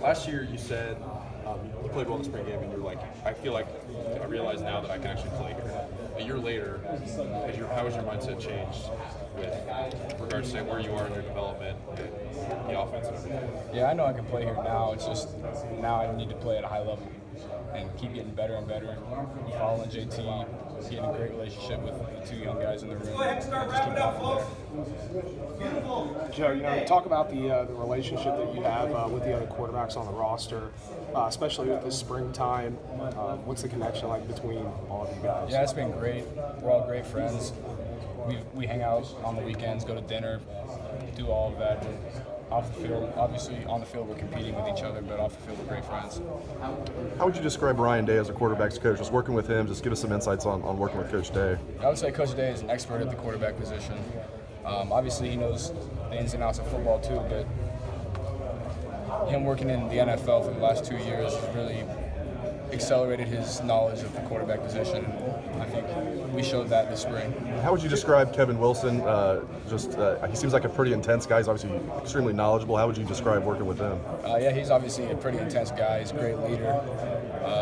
last year you said you played well in the spring game, and you're like, I feel like I realize now that I can actually play here. A year later, how has your mindset changed with regards to where you are in your development and the offense and everything? Yeah, I know I can play here now. It's just now I need to play at a high level and keep getting better and better. Following JT, getting a great relationship with the two young guys in the room. Just keep going from there. Joe, you know, talk about the relationship that you have with the other quarterbacks on the roster, especially with this springtime. What's the connection like between all of you guys? Yeah, it's been great. We're all great friends. We hang out on the weekends, go to dinner, do all of that. Off the field, obviously on the field we're competing with each other, but off the field we're great friends. How would you describe Ryan Day as a quarterback's coach? Just working with him, just give us some insights on working with Coach Day. I would say Coach Day is an expert at the quarterback position. Obviously he knows the ins and outs of football too, but him working in the NFL for the last 2 years has really accelerated his knowledge of the quarterback position. I think we showed that this spring. How would you describe Kevin Wilson? He seems like a pretty intense guy. He's obviously extremely knowledgeable. How would you describe working with him? Yeah, he's obviously a pretty intense guy. He's a great leader.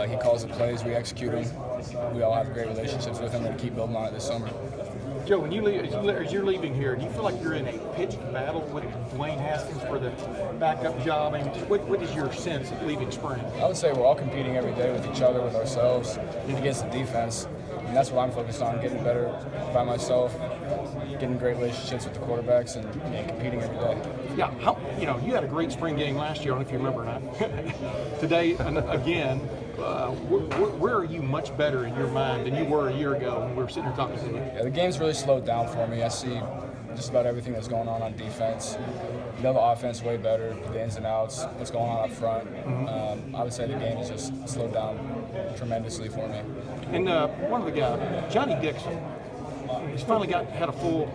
He calls the plays, we execute them. We all have great relationships with him and keep building on it this summer. Joe, when as you're leaving here, do you feel like you're in a pitched battle with Dwayne Haskins for the backup job? I mean, what is your sense of leaving spring? I would say we're all competing every day with each other, with ourselves, and against the defense. And that's what I'm focused on, getting better by myself, getting great relationships with the quarterbacks, and competing every day. Yeah, you had a great spring game last year. I don't know if you remember or not. Today, again, where are you much better in your mind than you were a year ago when we were sitting here talking to you? Yeah, the game's really slowed down for me. I see just about everything that's going on defense. You know the offense way better, the ins and outs, what's going on up front. I would say the game has just slowed down tremendously for me. And one of the guys, Johnny Dixon, he's finally had a full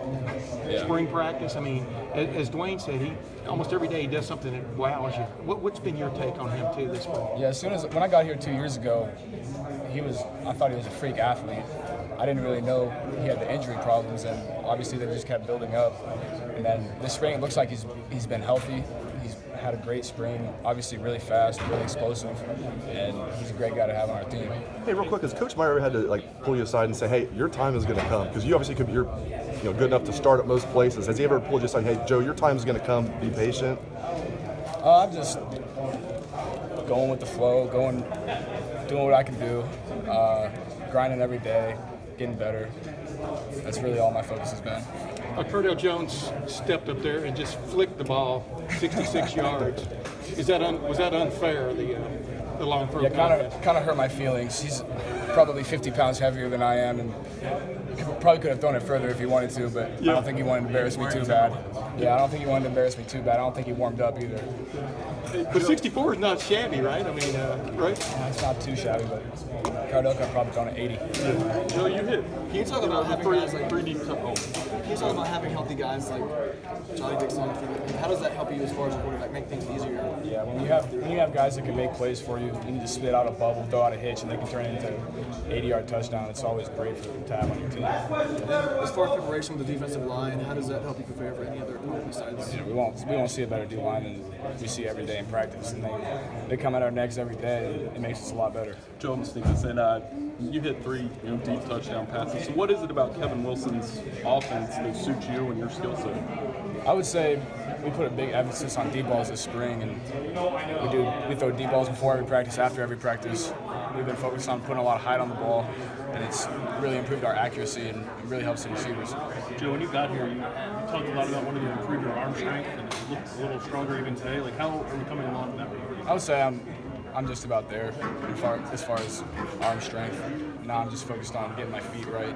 spring practice. I mean, as Dwayne said, he almost every day he does something that wows you. What's been your take on him too this spring? Yeah, when I got here 2 years ago, I thought he was a freak athlete. I didn't really know he had the injury problems, and obviously they just kept building up. And then this spring, it looks like he's been healthy. He's had a great spring, obviously really fast, really explosive, and he's a great guy to have on our team. Hey, real quick, has Coach Meyer had to pull you aside and say, "Hey, your time is going to come"? Because you obviously you're good enough to start at most places. Has he ever pulled you aside, "Hey, Joe, your time is going to come. Be patient"? I'm just going with the flow, doing what I can do, grinding every day, getting better. That's really all my focus has been. Cardale Jones stepped up there and just flicked the ball 66 yards. Was that unfair, the long throw? Yeah, kind of hurt my feelings. He's probably 50 pounds heavier than I am, and probably could have thrown it further if he wanted to, but I don't think he wanted to embarrass me too bad. Yeah, I don't think he wanted to embarrass me too bad. I don't think he warmed up either. But 64 is not shabby, right? I mean, right? Yeah, it's not too shabby, but Cardale could have probably thrown it 80. Joe, you hit. Can you talk about having guys like can you talk about having healthy guys like Johnny Dixon? How does that help you as far as a quarterback, make things easier? Yeah, when you have guys that can make plays for you, you can just spit out a bubble, throw out a hitch, and they can turn it into an 80-yard touchdown. It's always great to have on your team. As far as preparation with the defensive line, how does that help you prepare for any other opponent besides? We won't see a better D line than we see every day in practice, and they come at our necks every day. And it makes us a lot better. Joe Stevenson, you hit 3 deep touchdown passes. So what is it about Kevin Wilson's offense that suits you and your skill set? I would say we put a big emphasis on deep balls this spring, and we throw deep balls before every practice, after every practice. We've been focused on putting a lot of height on the ball, and it's really improved our accuracy and it really helps the receivers. Joe, when you got here, you talked a lot about wanting to improve your arm strength, and it looked a little stronger even today. How are we coming along in that regard? I would say I'm just about there as far as arm strength. Now I'm just focused on getting my feet right,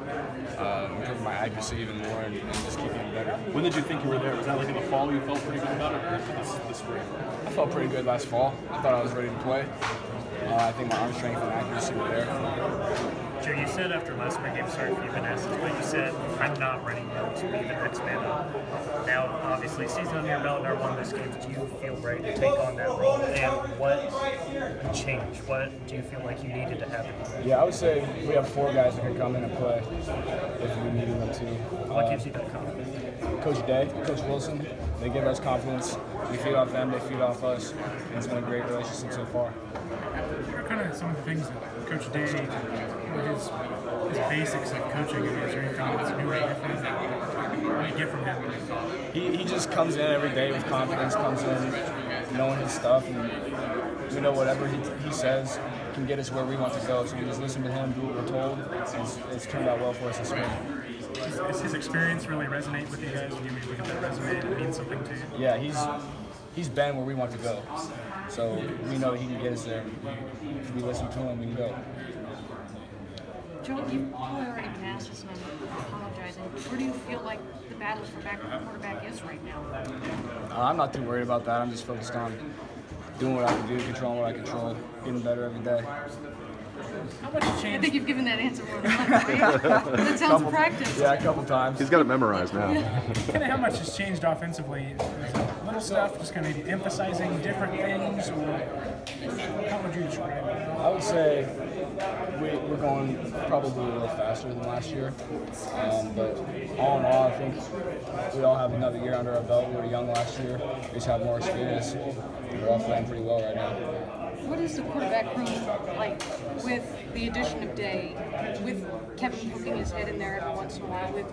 improving my accuracy even more, and just keep getting better. When did you think you were there? Was that in the fall you felt pretty good about it, or this spring? I felt pretty good last fall. I thought I was ready to play. I think my arm strength and accuracy were there. Joe, you said after last spring game, sorry if you've been asked this, but you said, I'm not ready yet to be the next man up. Now, obviously, season under your belt and our one of those games, do you feel ready to take on that role? And what changed? What do you feel like you needed to happen? Yeah, I would say we have 4 guys that can come in and play if we needed them to. What gives you that confidence? Coach Day, Coach Wilson, They give us confidence. We feed off them. They feed off us. And it's been a great relationship so far. What are kind of some of the things that Coach Day, his basics of coaching, is there anything that's new or different? What do you get from him? He just comes in every day with confidence, comes in knowing his stuff, and we know whatever he says can get us where we want to go. So we just listen to him, do what we're told. It's turned out well for us this spring. Does his experience really resonate with you guys? Do you look at that resume and it means something to you? Yeah, he's been where we want to go. So we know that he can get us there. If we listen to him, we can go. Joe, you've probably already been asked this, and I'm apologizing. Where do you feel like the battle for quarterback is right now? I'm not too worried about that. I'm just focused on doing what I can do, controlling what I control, getting better every day. How much has I changed? think you've given that answer more than once, right? That sounds practiced. Yeah, a couple times. He's got it memorized now. Kind of how much has changed offensively? Is it little stuff, just kind of maybe emphasizing different things, or how would you describe it? I would say we're going probably a little faster than last year. But all in all, I think we all have another year under our belt. We were young last year. We just have more experience. We're all playing pretty well right now. What is the quarterback room like with the addition of Day, with Kevin poking his head in there every once in a while, with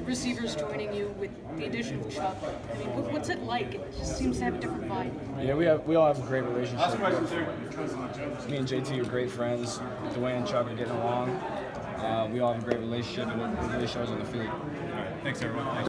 receivers joining you, with the addition of Chuck? I mean, what's it like? It just seems to have a different vibe. Yeah, we all have a great relationship. Me and JT are great friends. Dwayne and Chuck are getting along. We all have a great relationship, and it really shows on the field. Thanks, everyone.